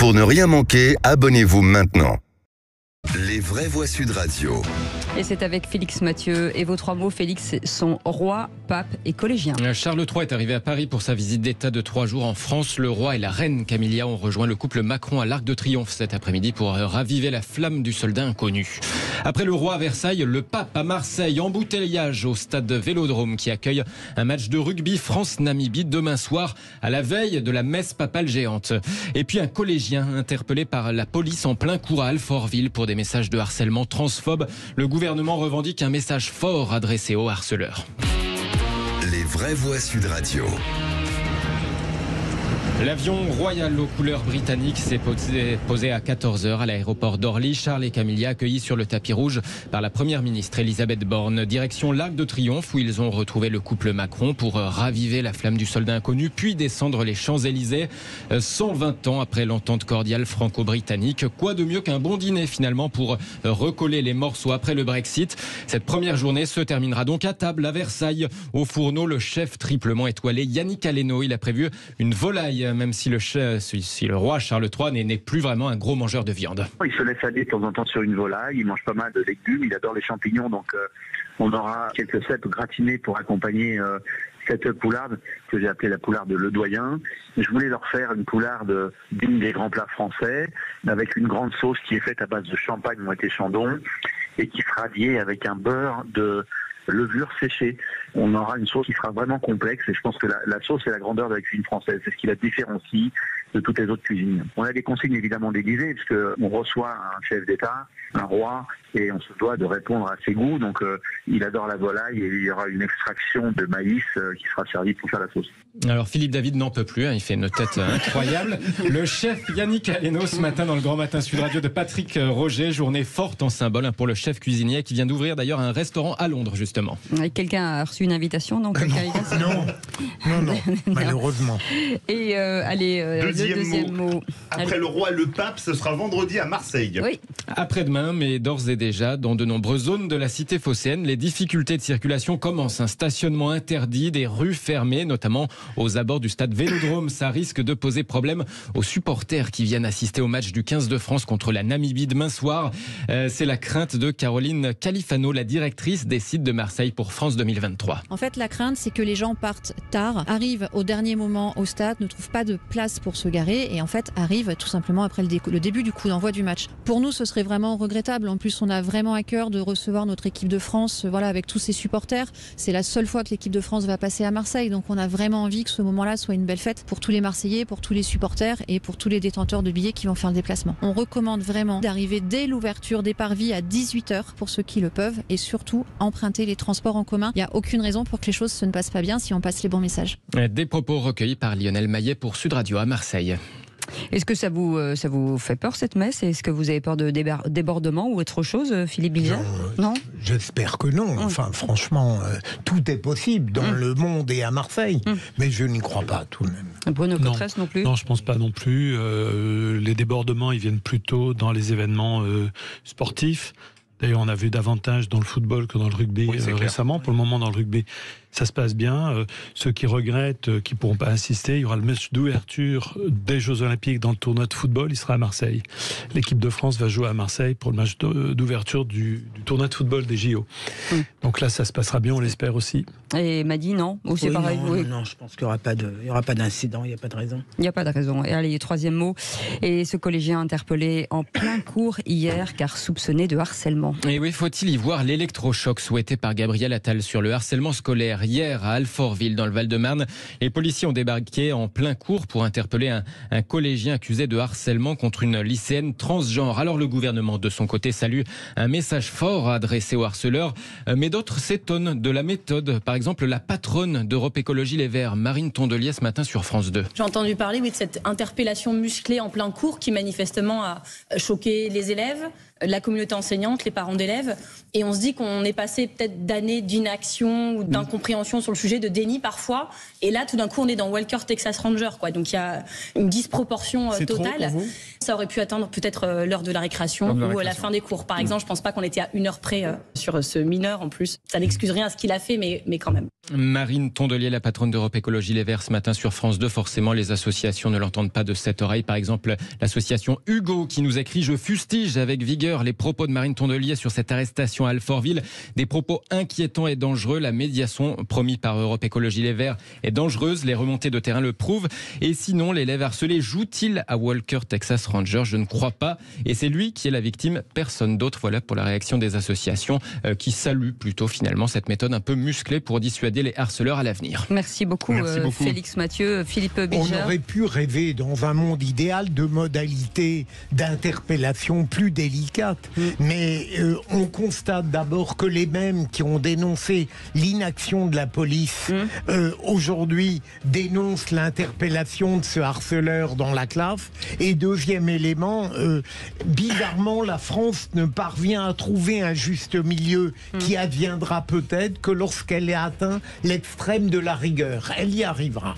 Pour ne rien manquer, abonnez-vous maintenant. Les vraies voix Sud Radio. Et c'est avec Félix Mathieu. Et vos trois mots, Félix, sont roi, pape et collégien. Charles III est arrivé à Paris pour sa visite d'État de 3 jours en France. Le roi et la reine Camilla ont rejoint le couple Macron à l'Arc de Triomphe cet après-midi pour raviver la flamme du soldat inconnu. Après le roi à Versailles, le pape à Marseille. Embouteillage au stade Vélodrome qui accueille un match de rugby France-Namibie demain soir à la veille de la messe papale géante. Et puis un collégien interpellé par la police en plein cours à Alfortville pour des messages de harcèlement transphobe. Le gouvernement revendique un message fort adressé aux harceleurs. Les vraies voix Sud Radio. L'avion royal aux couleurs britanniques s'est posé à 14h à l'aéroport d'Orly. Charles et Camilla accueillis sur le tapis rouge par la première ministre Elisabeth Borne. Direction l'Arc de Triomphe où ils ont retrouvé le couple Macron pour raviver la flamme du soldat inconnu, puis descendre les Champs-Élysées. 120 ans après l'entente cordiale franco-britannique. Quoi de mieux qu'un bon dîner finalement pour recoller les morceaux après le Brexit. Cette première journée se terminera donc à table à Versailles. Au fourneau, le chef triplement étoilé Yannick Aleno. Il a prévu une volaille, même si le roi Charles III n'est plus vraiment un gros mangeur de viande. Il se laisse aller de temps en temps sur une volaille, il mange pas mal de légumes, il adore les champignons, donc on aura quelques cèpes gratinés pour accompagner cette poularde que j'ai appelée la poularde Le Doyen. Je voulais leur faire une poularde digne des grands plats français, avec une grande sauce qui est faite à base de champagne moitié chandon et qui sera liée avec un beurre de levure séchée. On aura une sauce qui sera vraiment complexe et je pense que la sauce est la grandeur de la cuisine française. C'est ce qui la différencie de toutes les autres cuisines. On a des consignes évidemment déguisées puisque on reçoit un chef d'État, un roi, et on se doit de répondre à ses goûts. Donc il adore la volaille et il y aura une extraction de maïs qui sera servie pour faire la sauce. Alors Philippe David n'en peut plus, il fait une tête incroyable. Le chef Yannick Aleno ce matin dans le Grand Matin Sud Radio de Patrick Roger. Journée forte en symbole pour le chef cuisinier qui vient d'ouvrir d'ailleurs un restaurant à Londres justement. Quelqu'un a reçu une invitation donc Non, malheureusement. Et allez, deuxième mot. Après le roi et le pape, ce sera vendredi à Marseille. Oui. Après-demain, mais d'ores et déjà, dans de nombreuses zones de la cité phocéenne, les difficultés de circulation commencent. Un stationnement interdit, des rues fermées, notamment aux abords du stade Vélodrome. Ça risque de poser problème aux supporters qui viennent assister au match du 15 de France contre la Namibie demain soir. C'est la crainte de Caroline Califano, la directrice des sites de Marseille pour France 2023. En fait, la crainte, c'est que les gens partent tard, arrivent au dernier moment au stade, ne trouvent pas de place pour se garer et en fait arrivent tout simplement après le début du coup d'envoi du match. Pour nous, ce serait vraiment regrettable. En plus, on a vraiment à cœur de recevoir notre équipe de France, avec tous ses supporters. C'est la seule fois que l'équipe de France va passer à Marseille, donc on a vraiment envie que ce moment-là soit une belle fête pour tous les Marseillais, pour tous les supporters et pour tous les détenteurs de billets qui vont faire le déplacement. On recommande vraiment d'arriver dès l'ouverture des parvis à 18h pour ceux qui le peuvent et surtout emprunter les transports en commun. Il n'y a aucune raison pour que les choses ne passent pas bien si on passe les bons messages. Des propos recueillis par Lionel Maillet pour Sud Radio à Marseille. Est-ce que ça vous fait peur cette messe? Est-ce que vous avez peur de débordement ou autre chose, Philippe Bilger? Non. J'espère que non. Enfin, franchement, tout est possible dans le monde et à Marseille, mais je n'y crois pas tout de même. Bruno Cotresse non plus? Non, je pense pas non plus. Les débordements, ils viennent plutôt dans les événements sportifs. D'ailleurs, on a vu davantage dans le football que dans le rugby récemment. Pour le moment, dans le rugby, ça se passe bien. Ceux qui regrettent, qui ne pourront pas assister, il y aura le match d'ouverture des Jeux Olympiques dans le tournoi de football. Il sera à Marseille. L'équipe de France va jouer à Marseille pour le match d'ouverture du tournoi de football des JO. Donc là, ça se passera bien, on l'espère aussi. Et Madi, non? Ou c'est pareil? Non, je pense qu'il n'y aura pas d'incident, il n'y a pas de raison. Il n'y a pas de raison. Et allez, troisième mot. Et ce collégien interpellé en plein cours hier car soupçonné de harcèlement. Et oui, faut-il y voir l'électrochoc souhaité par Gabriel Attal sur le harcèlement scolaire? Hier à Alfortville dans le Val-de-Marne, les policiers ont débarqué en plein cours pour interpeller un collégien accusé de harcèlement contre une lycéenne transgenre. Alors le gouvernement de son côté salue un message fort adressé aux harceleurs, mais d'autres s'étonnent de la méthode. Par exemple la patronne d'Europe Écologie Les Verts, Marine Tondelier, ce matin sur France 2. J'ai entendu parler de cette interpellation musclée en plein cours qui manifestement a choqué les élèves, la communauté enseignante, les parents d'élèves. Et on se dit qu'on est passé peut-être d'années d'inaction ou d'incompréhension sur le sujet, de déni parfois. Et là, tout d'un coup, on est dans Walker Texas Ranger, quoi. Donc il y a une disproportion totale. Ça aurait pu attendre peut-être l'heure de la récréation ou à la fin des cours. Par exemple, je pense pas qu'on était à 1 heure près sur ce mineur en plus. Ça n'excuse rien à ce qu'il a fait, mais quand même. Marine Tondelier, la patronne d'Europe Écologie Les Verts, ce matin sur France 2. Forcément, les associations ne l'entendent pas de cette oreille. Par exemple, l'association Hugo qui nous écrit « Je fustige avec vigueur les propos de Marine Tondelier sur cette arrestation à Alfortville. Des propos inquiétants et dangereux. La médiation promise par Europe Écologie Les Verts est dangereuse. Les remontées de terrain le prouvent. Et sinon, l'élève harcelé joue-t-il à Walker Texas Ranger? Je ne crois pas. Et c'est lui qui est la victime, personne d'autre. Voilà pour la réaction des associations qui saluent plutôt finalement cette méthode un peu musclée pour dissuader les harceleurs à l'avenir. Merci beaucoup, Félix Mathieu. Philippe Bilger. On aurait pu rêver dans un monde idéal de modalités d'interpellation plus délicates. Mais on constate d'abord que les mêmes qui ont dénoncé l'inaction de la police aujourd'hui dénoncent l'interpellation de ce harceleur dans la classe. Et deuxième élément, bizarrement, la France ne parvient à trouver un juste milieu qui adviendra peut-être que lorsqu'elle ait atteint l'extrême de la rigueur. Elle y arrivera.